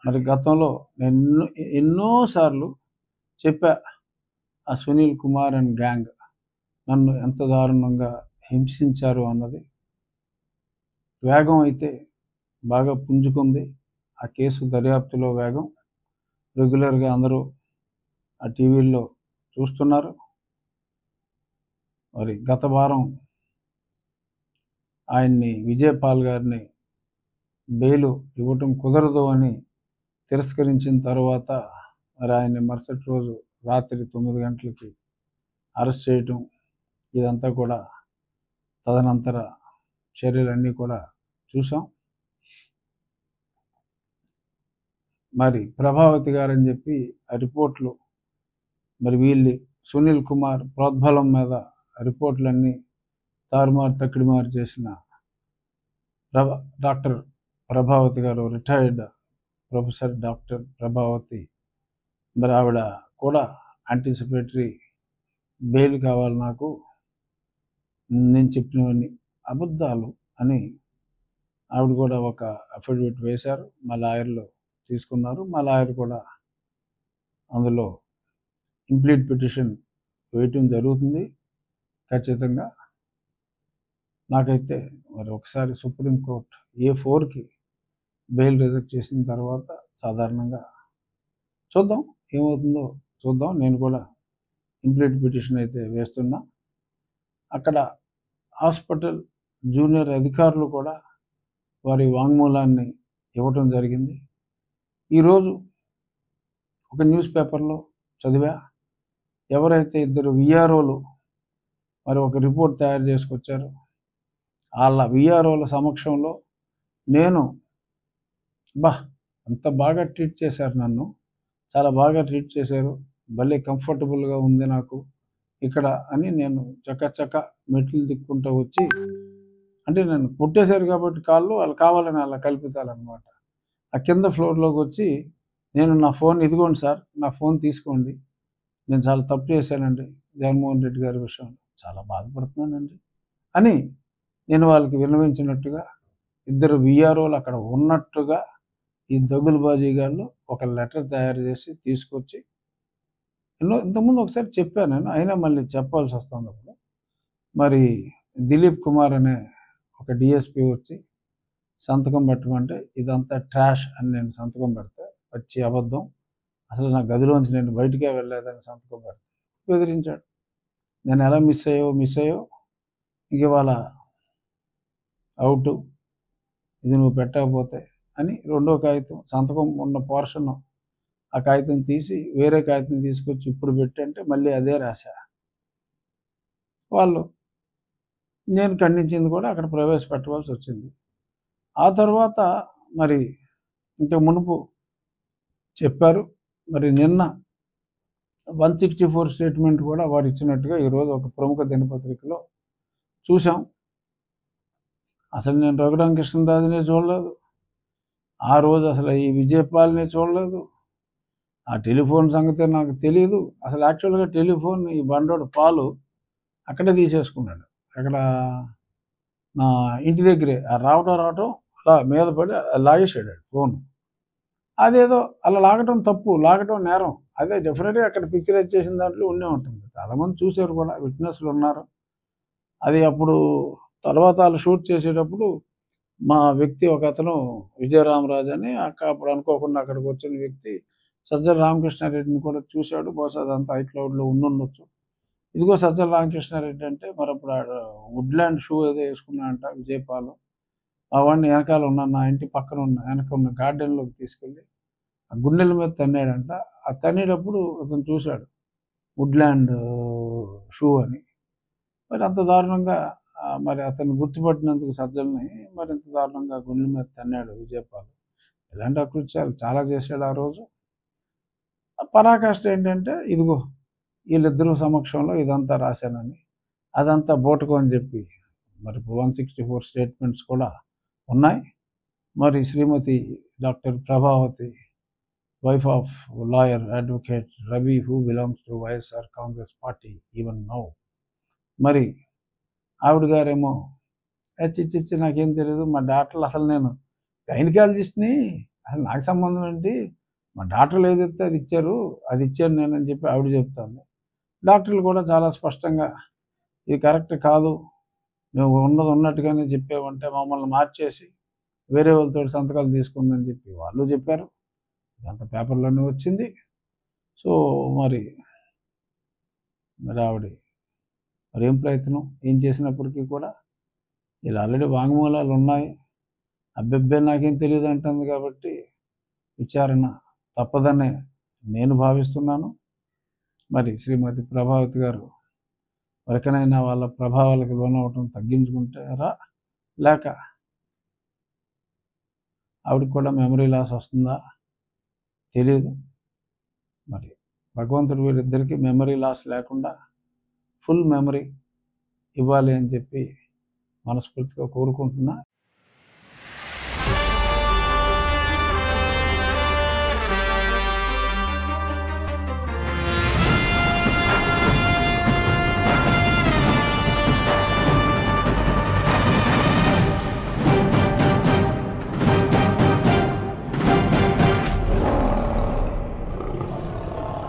మరి గతంలో నేను ఎన్నో సార్లు చెప్పా. ఆ సునీల్ కుమార్ అండ్ గ్యాంగ్ నన్ను ఎంత దారుణంగా హింసించారు అన్నది. వేగం అయితే బాగా పుంజుకుంది. ఆ కేసు దర్యాప్తులో వేగం. రెగ్యులర్గా అందరూ ఆ టీవీల్లో చూస్తున్నారు. మరి గత వారం ఆయన్ని విజయపాల్ గారిని బెయిల్ ఇవ్వటం కుదరదు అని తిరస్కరించిన తర్వాత మరి ఆయన్ని మరుసటి రోజు రాత్రి 9 గంటలకి అరెస్ట్ చేయటం, ఇదంతా కూడా తదనంతర చర్యలన్నీ కూడా చూసాం. మరి ప్రభావతి గారని చెప్పి ఆ రిపోర్ట్లు మరి వీళ్ళు సునీల్ కుమార్ ప్రోద్బలం మీద రిపోర్ట్లన్నీ తారుమారు తక్కిడిమారు చేసిన డాక్టర్ ప్రభావతి గారు, రిటైర్డ్ ప్రొఫెసర్ డాక్టర్ ప్రభావతి, మరి ఆవిడ కూడా యాంటిసిపేటరీ బెయిల్ కావాలి నాకు, నేను చెప్పినవన్నీ అబద్ధాలు అని ఆవిడ కూడా ఒక అఫిడవిట్ వేశారు. మా లాయర్లు తీసుకున్నారు. మా లాయర్ కూడా అందులో ఇంప్లీట్ పిటిషన్ వేయటం జరుగుతుంది. ఖచ్చితంగా నాకైతే మరి ఒకసారి సుప్రీంకోర్టు A4కి బెయిల్ రిజెక్ట్ చేసిన తర్వాత సాధారణంగా చూద్దాం ఏమవుతుందో చూద్దాం. నేను కూడా ఇంప్లీట్ పిటిషన్ అయితే వేస్తున్నా. అక్కడ హాస్పిటల్ జూనియర్ అధికారులు కూడా వారి వాంగ్మూలాన్ని ఇవ్వటం జరిగింది. ఈరోజు ఒక న్యూస్ పేపర్లో చదివా, ఎవరైతే ఇద్దరు విఆర్ఓలు మరి ఒక రిపోర్ట్ తయారు చేసుకొచ్చారు, వాళ్ళ విఆర్ఓల సమక్షంలో నేను అంత బాగా ట్రీట్ చేశారు నన్ను, చాలా బాగా ట్రీట్ చేశారు, భలే కంఫర్టబుల్గా ఉంది నాకు ఇక్కడ అని నేను చక్క మెట్లు దిక్కుంటూ వచ్చి, అంటే నన్ను కొట్టేశారు కాబట్టి కాళ్ళు, వాళ్ళు కావాలని అలా కల్పితాలన్నమాట. ఆ కింద ఫ్లోర్లోకి వచ్చి నేను నా ఫోన్ ఇదిగోండి సార్, నా ఫోన్ తీసుకోండి, నేను చాలా తప్పు చేశానండి జగన్మోహన్ రెడ్డి గారి విషయంలో, చాలా బాధపడుతున్నానండి అని నేను వాళ్ళకి విన్నవించినట్టుగా, ఇద్దరు విఆర్ఓలు అక్కడ ఉన్నట్టుగా ఈ దగులుబాజీ గారు ఒక లెటర్ తయారు చేసి తీసుకొచ్చి, ఇంతకుముందు ఒకసారి చెప్పాను నేను, అయినా మళ్ళీ చెప్పాల్సి వస్తుంది. అప్పుడు మరి దిలీప్ కుమార్ అనే ఒక డిఎస్పీ వచ్చి సంతకం పెట్టమంటే ఇదంతా ట్రాష్ అని నేను సంతకం పెడితే, వచ్చి అబద్ధం, అసలు నా గదిలోంచి నేను బయటికే వెళ్ళలేదని సంతకం పెడితే బెదిరించాడు. నేను ఎలా మిస్ అయ్యో ఇంక ఇవాళ అవుట్, ఇది నువ్వు పెట్టకపోతే అని రెండో కాగితం సంతకం ఉన్న పోర్షన్ ఆ కాగితం తీసి వేరే కాగితం తీసుకొచ్చి ఇప్పుడు పెట్టంటే మళ్ళీ అదే రాశా. వాళ్ళు నేను ఖండించింది కూడా అక్కడ ప్రవేశపెట్టవలసి వచ్చింది. ఆ తర్వాత మరి ఇంత మునుపు చెప్పారు, మరి నిన్న 164 స్టేట్మెంట్ కూడా వారు ఇచ్చినట్టుగా ఈరోజు ఒక ప్రముఖ దినపత్రికలో చూసాం. అసలు నేను రఘురామకృష్ణరాజునే చూడలేదు, ఆ రోజు అసలు ఈ విజయపాల్ని చూడలేదు, ఆ టెలిఫోన్ సంగతి నాకు తెలియదు. అసలు యాక్చువల్గా టెలిఫోన్ ఈ బండోడు పాలు అక్కడే తీసేసుకున్నాడు, అక్కడ నా ఇంటి దగ్గరే రావటం అలా మీద పడి లాగేసాడు ఫోన్. అదేదో అలా లాగటం తప్పు, లాగటం నేరం, అదే డెఫినెట్గా అక్కడ పిక్చరైజ్ చేసిన దాంట్లో ఉండే ఉంటుంది. చాలామంది చూశారు కూడా, విట్నెస్లు ఉన్నారు. అది అప్పుడు తర్వాత వాళ్ళు షూట్ చేసేటప్పుడు మా వ్యక్తి ఒక అతను విజయరామరాజు అని అప్పుడు అనుకోకుండా అక్కడికి వచ్చిన వ్యక్తి సజ్జల రామకృష్ణారెడ్డిని కూడా చూశాడు. బహుశా అదంతా ఐక్లౌడ్లో ఉండొచ్చు. ఇదిగో సజ్జల రామకృష్ణారెడ్డి అంటే మరి అప్పుడు వుడ్లాండ్ షూ ఏదో వేసుకున్నాడంట విజయపాలు. ఆ వాడిని వెనకాల ఉన్న నా ఇంటి పక్కన వెనక ఉన్న గార్డెన్లోకి తీసుకెళ్ళి ఆ గుండెల మీద తన్నాడంట. ఆ తన్నేటప్పుడు అతను చూశాడు వుడ్లాండ్ షూ అని. మరి అంత దారుణంగా మరి అతను గుర్తుపట్టినందుకు సజ్జల్ని మరి ఇంత దారుణంగా గుండెల మీద తన్నాడు విజయపాల్. ఇలాంటి అకృత్యాలు చాలా చేశాడు ఆ రోజు. పరాకాష్ట ఏంటంటే ఇదిగో వీళ్ళిద్దరూ సమక్షంలో ఇదంతా రాశానని, అదంతా బోటకం అని చెప్పి మరి 164 స్టేట్మెంట్స్ కూడా ఉన్నాయి. మరి Shrimati doctor Prabhavati, wife of lawyer advocate Ravi who belongs to YSR Congress party even now, మరి ఆవిడ గారేమో చిచ్చి నాకేం తెలియదు, మా డాక్టర్లు అసలు నేను గైనకాలజిస్ట్ని, అసలు నాకు సంబంధం ఏంటి? మా డాక్టర్లు ఏదైతే అది ఇచ్చారు, అది ఇచ్చాను నేనని చెప్పి ఆవిడ చెప్తుంది. డాక్టర్లు కూడా చాలా స్పష్టంగా ఇది కరెక్ట్ కాదు. నువ్వు ఉన్నది ఉన్నట్టుగానే చెప్పావంటే మమ్మల్ని మార్చేసి వేరే వాళ్ళతోటి సంతకాలు తీసుకుందని చెప్పి వాళ్ళు చెప్పారు. ఇదంతా పేపర్‌లోనే వచ్చింది. సో, మరి మరి ఆవిడ మరేం ప్రయత్నం, ఏం చేసినప్పటికీ కూడా ఇలా ఆల్రెడీ వాంగ్మూలాలున్నాయి. అబ్బెబ్బే! నాకేం తెలీదంటుంది కాబట్టి విచారణ తప్పదనే నేను భావిస్తున్నాను. మరి శ్రీమతి ప్రభావతి గారు వరకనైనా వాళ్ళ ప్రభావాలకు లోనవ్వటం తగ్గించుకుంటారా? లేక ఆవిడకి కూడా మెమరీ లాస్ వస్తుందా? తెలీదు. మరి భగవంతుడు వీరిద్దరికీ మెమరీ లాస్ లేకుండా ఫుల్ మెమరీ ఇవ్వాలి అని చెప్పి మనస్ఫూర్తిగా కోరుకుంటున్నా.